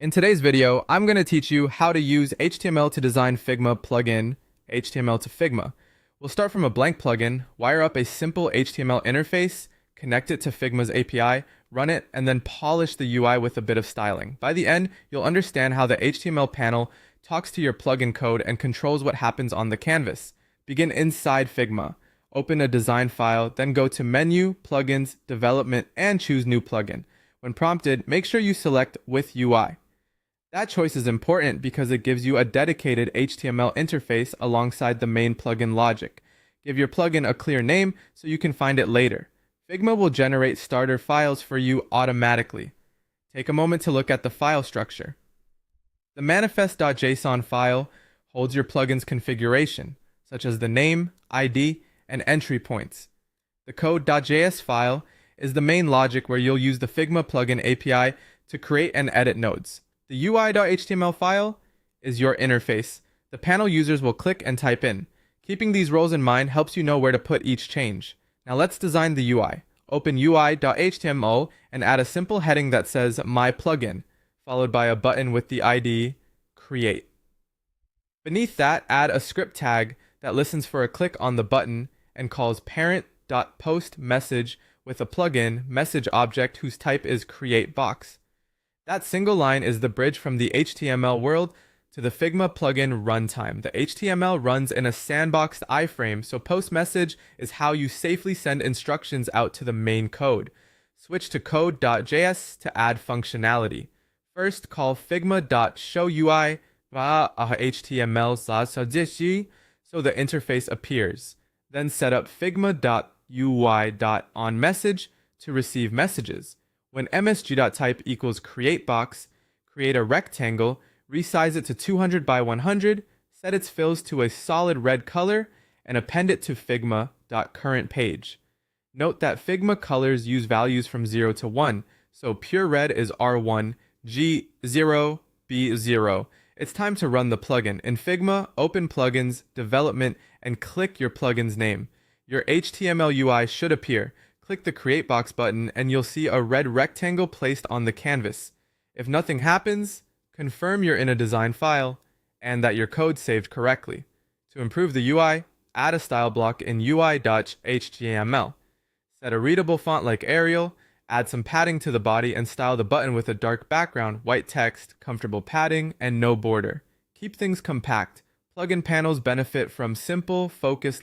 In today's video, I'm going to teach you how to use HTML to design Figma plugin, HTML to Figma. We'll start from a blank plugin, wire up a simple HTML interface, connect it to Figma's API, run it, and then polish the UI with a bit of styling. By the end, you'll understand how the HTML panel talks to your plugin code and controls what happens on the canvas. Begin inside Figma. Open a design file, then go to Menu, Plugins, Development, and choose New Plugin. When prompted, make sure you select With UI. That choice is important because it gives you a dedicated HTML interface alongside the main plugin logic. Give your plugin a clear name so you can find it later. Figma will generate starter files for you automatically. Take a moment to look at the file structure. The manifest.json file holds your plugin's configuration, such as the name, ID, and entry points. The code.js file is the main logic where you'll use the Figma plugin API to create and edit nodes. The UI.html file is your interface. The panel users will click and type in. Keeping these roles in mind helps you know where to put each change. Now let's design the UI. Open UI.html and add a simple heading that says My Plugin, followed by a button with the ID Create. Beneath that, add a script tag that listens for a click on the button and calls parent.postMessage with a plugin message object whose type is createBox. That single line is the bridge from the HTML world to the Figma plugin runtime. The HTML runs in a sandboxed iframe, so postMessage is how you safely send instructions out to the main code. Switch to code.js to add functionality. First, call figma.showUI via HTML so the interface appears. Then set up figma.ui.onMessage to receive messages. When msg.type equals createBox, create a rectangle, resize it to 200 by 100, set its fills to a solid red color, and append it to figma.currentPage. Note that Figma colors use values from 0 to 1, so pure red is R1, G0, B0. It's time to run the plugin. In Figma, open Plugins, Development, and click your plugin's name. Your HTML UI should appear. Click the CreateBox button and you'll see a red rectangle placed on the canvas. If nothing happens, confirm you're in a design file and that your code saved correctly. To improve the UI, add a style block in UI.html. Set a readable font like Arial, add some padding to the body and style the button with a dark background, white text, comfortable padding, and no border. Keep things compact. Plugin panels benefit from simple, focused